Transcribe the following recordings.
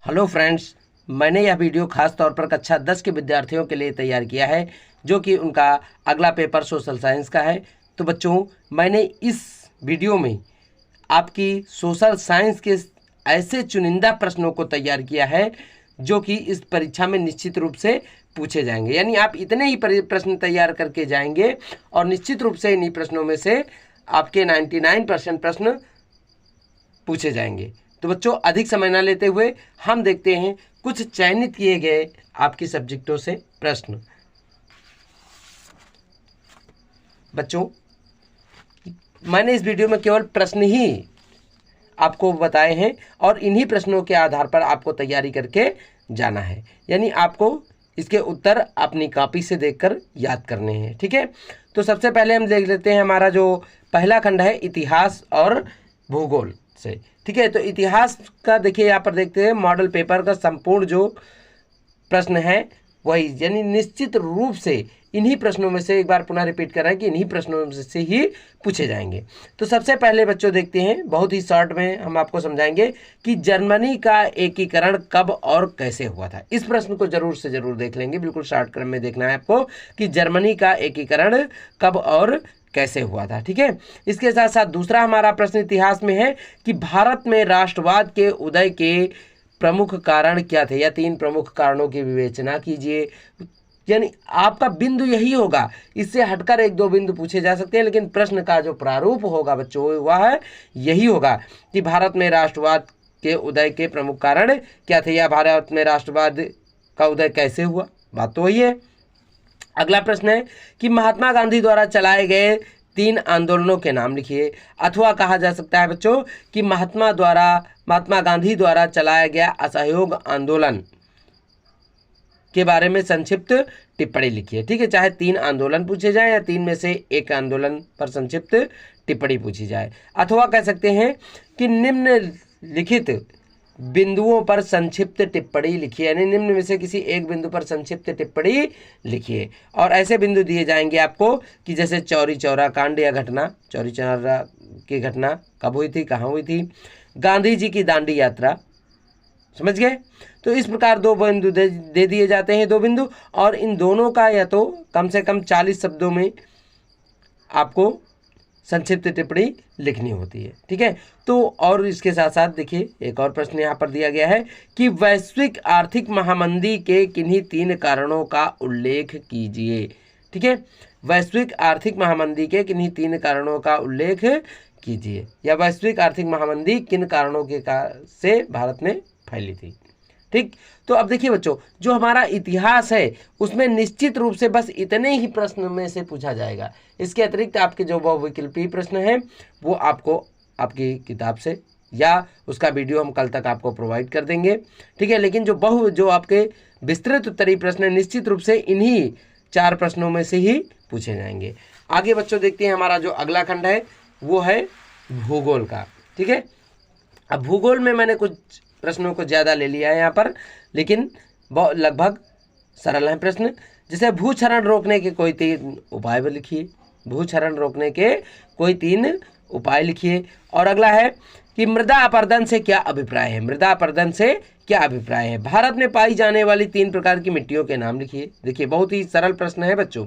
Hello friends, मैंने यह video खास तौर पर कक्षा 10 के विद्यार्थियों के लिए तैयार किया है जो कि उनका अगला पेपर सोशल साइंस का है। तो बच्चों, मैंने इस वीडियो में आपकी सोशल साइंस के ऐसे चुनिंदा प्रश्नों को तैयार किया है जो कि इस परीक्षा में निश्चित रूप से पूछे जाएंगे। यानी आप इतने ही प्रश्न तैयार करके जाएंगे और निश्चित रूप से इन्हीं प्रश्नों में से आपके 99% प्रश्न पूछे जाएंगे। तो बच्चों, अधिक समय न लेते हुए हम देखते हैं कुछ चयनित किए गए आपकी सब्जेक्टों से प्रश्न। बच्चों, मैंने इस वीडियो में केवल प्रश्न ही आपको बताए हैं और इन्हीं प्रश्नों के आधार पर आपको तैयारी करके जाना है। यानी आपको इसके उत्तर अपनी कॉपी से देखकर याद करने हैं। ठीक है, तो सबसे पहले हम देख लेते हैं हमारा जो पहला खंड है इतिहास और भूगोल से। ठीक है, तो इतिहास का देखिए यहाँ पर देखते हैं मॉडल पेपर का संपूर्ण जो प्रश्न है वही, यानी निश्चित रूप से इन्हीं प्रश्नों में से, एक बार पुनः रिपीट कर रहा है कि इन्हीं प्रश्नों में से ही पूछे जाएंगे। तो सबसे पहले बच्चों देखते हैं, बहुत ही शॉर्ट में हम आपको समझाएंगे कि जर्मनी का एकीकरण कब और कैसे हुआ था। इस प्रश्न को जरूर से जरूर देख लेंगे, बिल्कुल शॉर्ट क्रम में देखना है आपको कि जर्मनी का एकीकरण कब और कैसे हुआ था। ठीक है, इसके साथ साथ दूसरा हमारा प्रश्न इतिहास में है कि भारत में राष्ट्रवाद के उदय के प्रमुख कारण क्या थे, या 3 प्रमुख कारणों की विवेचना कीजिए। यानी आपका बिंदु यही होगा, इससे हटकर 1-2 बिंदु पूछे जा सकते हैं, लेकिन प्रश्न का जो प्रारूप होगा बच्चों वह है यही होगा कि भारत में राष्ट्रवाद के उदय के प्रमुख कारण क्या थे, या भारत में राष्ट्रवाद का उदय कैसे हुआ। बात तो वही है। अगला प्रश्न है कि महात्मा गांधी द्वारा चलाए गए 3 आंदोलनों के नाम लिखिए। अथवा कहा जा सकता है बच्चों कि महात्मा गांधी द्वारा चलाया गया असहयोग आंदोलन के बारे में संक्षिप्त टिप्पणी लिखिए। ठीक है, चाहे 3 आंदोलन पूछे जाए या 3 में से एक आंदोलन पर संक्षिप्त टिप्पणी पूछी जाए। अथवा कह सकते हैं कि निम्नलिखित बिंदुओं पर संक्षिप्त टिप्पणी लिखिए, यानी निम्न में से किसी एक बिंदु पर संक्षिप्त टिप्पणी लिखिए। और ऐसे बिंदु दिए जाएंगे आपको कि जैसे चौरी चौरा कांड या घटना, चौरी चौरा की घटना कब हुई थी, कहाँ हुई थी, गांधी जी की दांडी यात्रा, समझ गए। तो इस प्रकार 2 बिंदु दे दिए जाते हैं, 2 बिंदु, और इन दोनों का या तो कम से कम 40 शब्दों में आपको संक्षिप्त टिप्पणी लिखनी होती है। ठीक है, तो और इसके साथ साथ देखिए एक और प्रश्न यहाँ पर दिया गया है कि वैश्विक आर्थिक महामंदी के किन्हीं 3 कारणों का उल्लेख कीजिए। ठीक है, वैश्विक आर्थिक महामंदी के किन्हीं 3 कारणों का उल्लेख कीजिए, या वैश्विक आर्थिक महामंदी किन कारणों के से भारत में फैली थी। ठीक, तो अब देखिए बच्चों, जो हमारा इतिहास है उसमें निश्चित रूप से बस इतने ही प्रश्न में से पूछा जाएगा। इसके अतिरिक्त आपके जो बहुविकल्पीय प्रश्न हैं वो आपको आपकी किताब से या उसका वीडियो हम कल तक आपको प्रोवाइड कर देंगे। ठीक है, लेकिन जो आपके विस्तृत उत्तरीय प्रश्न है निश्चित रूप से इन्हीं 4 प्रश्नों में से ही पूछे जाएंगे। आगे बच्चों देखते हैं हमारा जो अगला खंड है वो है भूगोल का। ठीक है, अब भूगोल में मैंने कुछ प्रश्नों को ज़्यादा ले लिया है यहाँ पर, लेकिन लगभग सरल है प्रश्न। जैसे भूक्षरण रोकने के कोई 3 उपाय लिखिए, भूक्षरण रोकने के कोई 3 उपाय लिखिए। और अगला है कि मृदा अपरदन से क्या अभिप्राय है, मृदा अपरदन से क्या अभिप्राय है। भारत में पाई जाने वाली 3 प्रकार की मिट्टियों के नाम लिखिए। देखिए बहुत ही सरल प्रश्न है बच्चों।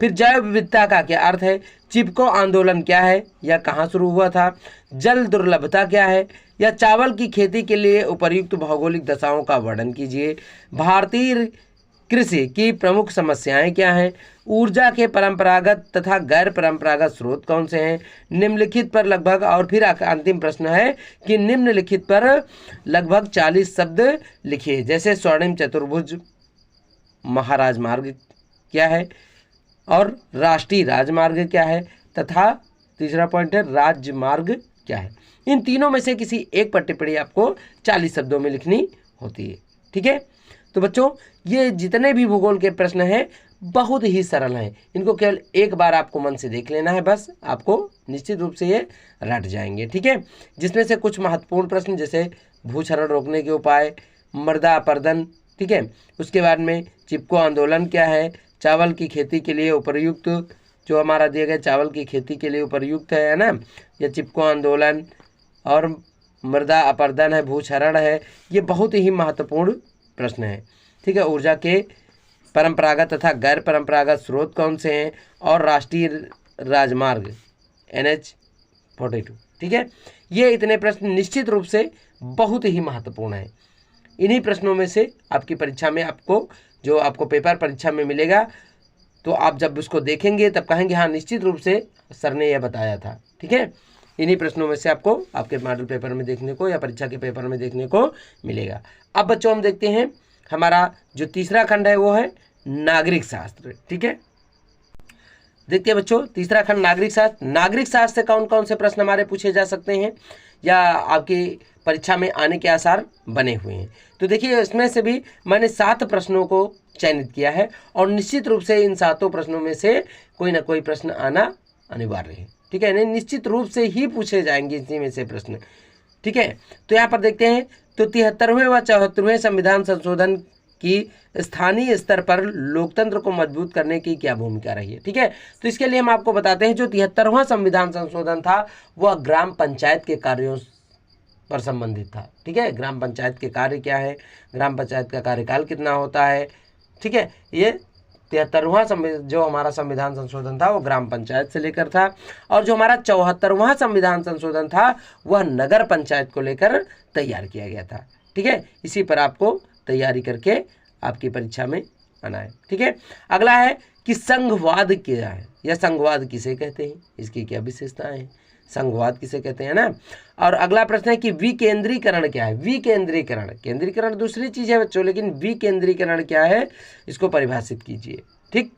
फिर जैव विविधता का क्या अर्थ है, चिपको आंदोलन क्या है या कहाँ शुरू हुआ था, जल दुर्लभता क्या है, या चावल की खेती के लिए उपयुक्त भौगोलिक दशाओं का वर्णन कीजिए। भारतीय कृषि की प्रमुख समस्याएं क्या हैं, ऊर्जा के परंपरागत तथा गैर परंपरागत स्रोत कौन से हैं, निम्नलिखित पर लगभग, और फिर अंतिम प्रश्न है कि निम्नलिखित पर लगभग 40 शब्द लिखिए। जैसे स्वर्णिम चतुर्भुज महाराजमार्ग क्या है, और राष्ट्रीय राजमार्ग क्या है, तथा तीसरा पॉइंट है राजमार्ग क्या है। इन तीनों में से किसी एक पर टिप्पणी आपको 40 शब्दों में लिखनी होती है। ठीक है, तो बच्चों ये जितने भी भूगोल के प्रश्न हैं बहुत ही सरल हैं, इनको केवल एक बार आपको मन से देख लेना है, बस आपको निश्चित रूप से ये रट जाएंगे। ठीक है, जिसमें से कुछ महत्वपूर्ण प्रश्न जैसे भूक्षरण रोकने के उपाय, मृदा अपरदन, ठीक है, उसके बाद में चिपको आंदोलन क्या है, चावल की खेती के लिए उपयुक्त, जो हमारा दिया गया चावल की खेती के लिए उपयुक्त है ना, या चिपको आंदोलन, और मृदा अपरदन है, भूक्षरण है, ये बहुत ही महत्वपूर्ण प्रश्न है। ठीक है, ऊर्जा के परंपरागत तथा गैर परंपरागत स्रोत कौन से हैं, और राष्ट्रीय राजमार्ग NH-42। ठीक है, ये इतने प्रश्न निश्चित रूप से बहुत ही महत्वपूर्ण है। इन्हीं प्रश्नों में से आपकी परीक्षा में जो आपको पेपर परीक्षा में मिलेगा, तो आप जब उसको देखेंगे तब कहेंगे हाँ निश्चित रूप से सर ने यह बताया था। ठीक है, इन्हीं प्रश्नों में से आपको आपके मॉडल पेपर में देखने को या परीक्षा के पेपर में देखने को मिलेगा। अब बच्चों हम देखते हैं हमारा जो तीसरा खंड है वो है नागरिक शास्त्र। ठीक है, देखते हैं बच्चों तीसरा खंड नागरिक शास्त्र। नागरिक शास्त्र से कौन कौन से प्रश्न हमारे पूछे जा सकते हैं या आपकी परीक्षा में आने के आसार बने हुए हैं। तो देखिए इसमें से भी मैंने 7 प्रश्नों को चयनित किया है और निश्चित रूप से इन 7 प्रश्नों में से कोई ना कोई प्रश्न आना अनिवार्य है। ठीक है, नहीं निश्चित रूप से ही पूछे जाएंगे इसी में से प्रश्न। ठीक है, तो यहाँ पर देखते हैं तो 73वें व 74वें संविधान संशोधन की स्थानीय स्तर पर लोकतंत्र को मजबूत करने की क्या भूमिका रही है। ठीक है, तो इसके लिए हम आपको बताते हैं जो 73वां संविधान संशोधन था वह ग्राम पंचायत के कार्यों पर संबंधित था। ठीक है, ग्राम पंचायत के कार्य क्या है, ग्राम पंचायत का कार्यकाल कितना होता है। ठीक है, ये 73वां जो हमारा संविधान संशोधन था वो ग्राम पंचायत से लेकर था, और जो हमारा 74वां संविधान संशोधन था वह नगर पंचायत को लेकर तैयार किया गया था। ठीक है, इसी पर आपको तैयारी करके आपकी परीक्षा में आना है। ठीक है, अगला है कि संघवाद क्या है या संघवाद किसे कहते हैं, इसकी क्या विशेषताएं हैं, संघवाद किसे कहते हैं ना। और अगला प्रश्न है कि विकेंद्रीकरण क्या है। विकेंद्रीकरण, केंद्रीकरण दूसरी चीज है बच्चों, लेकिन विकेंद्रीकरण क्या है इसको परिभाषित कीजिए। ठीक,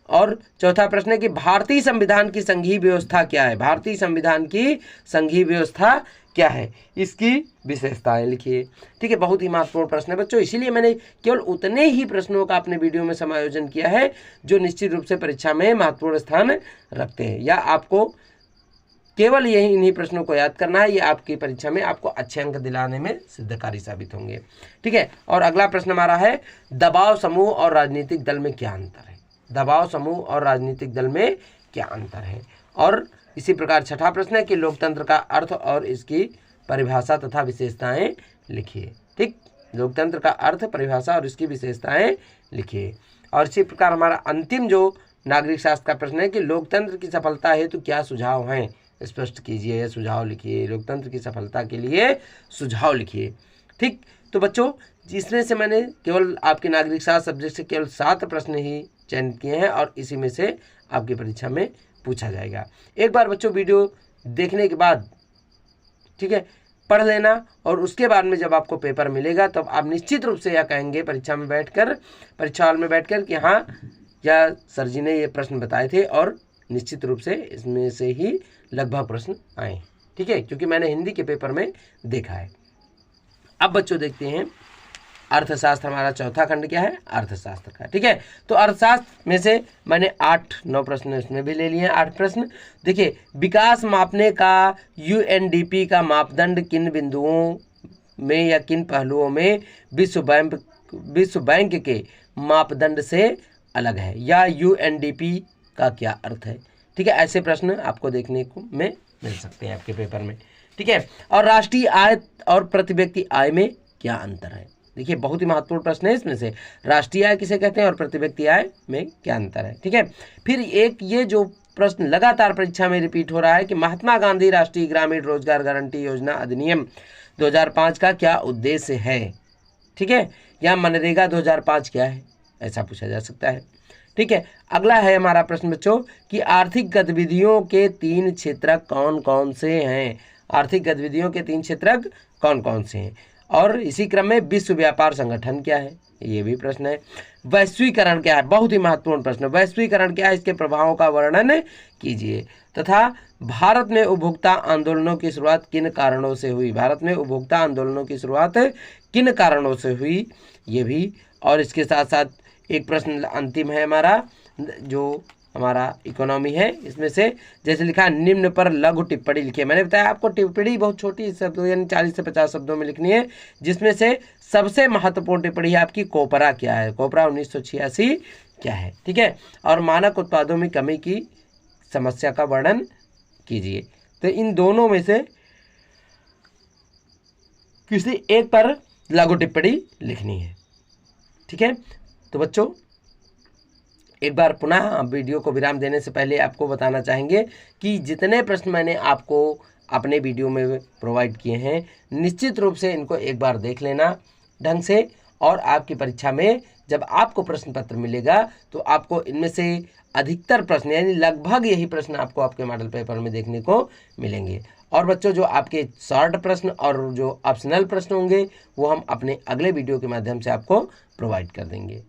और चौथा प्रश्न है कि भारतीय संविधान की संघीय व्यवस्था क्या है। भारतीय संविधान की संघीय व्यवस्था क्या है, इसकी विशेषताएं लिखिए। ठीक है, बहुत ही महत्वपूर्ण प्रश्न है बच्चों, इसीलिए मैंने केवल उतने ही प्रश्नों का अपने वीडियो में समायोजन किया है जो निश्चित रूप से परीक्षा में महत्वपूर्ण स्थान रखते हैं, या आपको केवल यही इन्हीं प्रश्नों को याद करना है। ये आपकी परीक्षा में आपको अच्छे अंक दिलाने में सिद्धकारी साबित होंगे। ठीक है, और अगला प्रश्न हमारा है दबाव समूह और राजनीतिक दल में क्या अंतर है। दबाव समूह और राजनीतिक दल में क्या अंतर है। और इसी प्रकार छठा प्रश्न है कि लोकतंत्र का अर्थ और इसकी परिभाषा तथा विशेषताएं लिखिए। ठीक, लोकतंत्र का अर्थ, परिभाषा और इसकी विशेषताएं लिखिए। और इसी प्रकार हमारा अंतिम जो नागरिक शास्त्र का प्रश्न है कि लोकतंत्र की सफलता हेतु क्या सुझाव हैं, स्पष्ट कीजिए, सुझाव लिखिए। लोकतंत्र की सफलता के लिए सुझाव लिखिए। ठीक, तो बच्चों इसमें से मैंने केवल आपके नागरिक शास्त्र सब्जेक्ट से केवल 7 प्रश्न ही चयनित किए हैं और इसी में से आपकी परीक्षा में पूछा जाएगा। एक बार बच्चों वीडियो देखने के बाद ठीक है पढ़ लेना, और उसके बाद में जब आपको पेपर मिलेगा तब आप निश्चित रूप से यह कहेंगे परीक्षा हॉल में बैठकर कि हाँ या सर जी ने ये प्रश्न बताए थे, और निश्चित रूप से इसमें से ही लगभग प्रश्न आए। ठीक है, क्योंकि मैंने हिंदी के पेपर में देखा है। अब बच्चों देखते हैं अर्थशास्त्र, हमारा चौथा खंड क्या है, अर्थशास्त्र का। ठीक है, तो अर्थशास्त्र में से मैंने 8-9 प्रश्न इसमें भी ले लिए हैं। 8 प्रश्न देखिए, विकास मापने का UNDP का मापदंड किन बिंदुओं में या किन पहलुओं में विश्व बैंक के मापदंड से अलग है, या UNDP का क्या अर्थ है। ठीक है, ऐसे प्रश्न आपको देखने को में मिल सकते हैं आपके पेपर में। ठीक है, और राष्ट्रीय आय और प्रति व्यक्ति आय में क्या अंतर है। देखिए बहुत ही महत्वपूर्ण प्रश्न है इसमें से, राष्ट्रीय आय किसे कहते हैं और प्रति व्यक्ति आय में क्या अंतर है। ठीक है, फिर एक ये जो प्रश्न लगातार परीक्षा में रिपीट हो रहा है कि महात्मा गांधी राष्ट्रीय ग्रामीण रोजगार गारंटी योजना अधिनियम 2005 का क्या उद्देश्य है। ठीक है, या मनरेगा 2005 क्या है, ऐसा पूछा जा सकता है। ठीक है, अगला है हमारा प्रश्न बच्चों कि आर्थिक गतिविधियों के 3 क्षेत्रक कौन कौन से हैं। आर्थिक गतिविधियों के 3 क्षेत्रक कौन कौन से हैं, और इसी क्रम में विश्व व्यापार संगठन क्या है, ये भी प्रश्न है। वैश्वीकरण क्या है, बहुत ही महत्वपूर्ण प्रश्न, वैश्वीकरण क्या है, इसके प्रभावों का वर्णन कीजिए। तथा भारत में उपभोक्ता आंदोलनों की शुरुआत किन कारणों से हुई। भारत में उपभोक्ता आंदोलनों की शुरुआत किन कारणों से हुई, ये भी। और इसके साथ साथ एक प्रश्न अंतिम है हमारा, जो हमारा इकोनॉमी है, इसमें से जैसे लिखा निम्न पर लघु टिप्पणी लिखिए। मैंने बताया आपको टिप्पणी बहुत छोटी शब्दों यानी 40 से 50 शब्दों में लिखनी है, जिसमें से सबसे महत्वपूर्ण टिप्पणी है आपकी कोपरा क्या है, कोपरा 1986 क्या है। ठीक है, और मानक उत्पादों में कमी की समस्या का वर्णन कीजिए। तो इन दोनों में से किसी एक पर लघु टिप्पणी लिखनी है। ठीक है, तो बच्चों एक बार पुनः वीडियो को विराम देने से पहले आपको बताना चाहेंगे कि जितने प्रश्न मैंने आपको अपने वीडियो में प्रोवाइड किए हैं, निश्चित रूप से इनको एक बार देख लेना ढंग से, और आपकी परीक्षा में जब आपको प्रश्न पत्र मिलेगा तो आपको इनमें से अधिकतर प्रश्न यानी लगभग यही प्रश्न आपको आपके मॉडल पेपर में देखने को मिलेंगे। और बच्चों जो आपके शॉर्ट प्रश्न और जो ऑप्शनल प्रश्न होंगे वो हम अपने अगले वीडियो के माध्यम से आपको प्रोवाइड कर देंगे।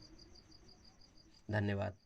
धन्यवाद।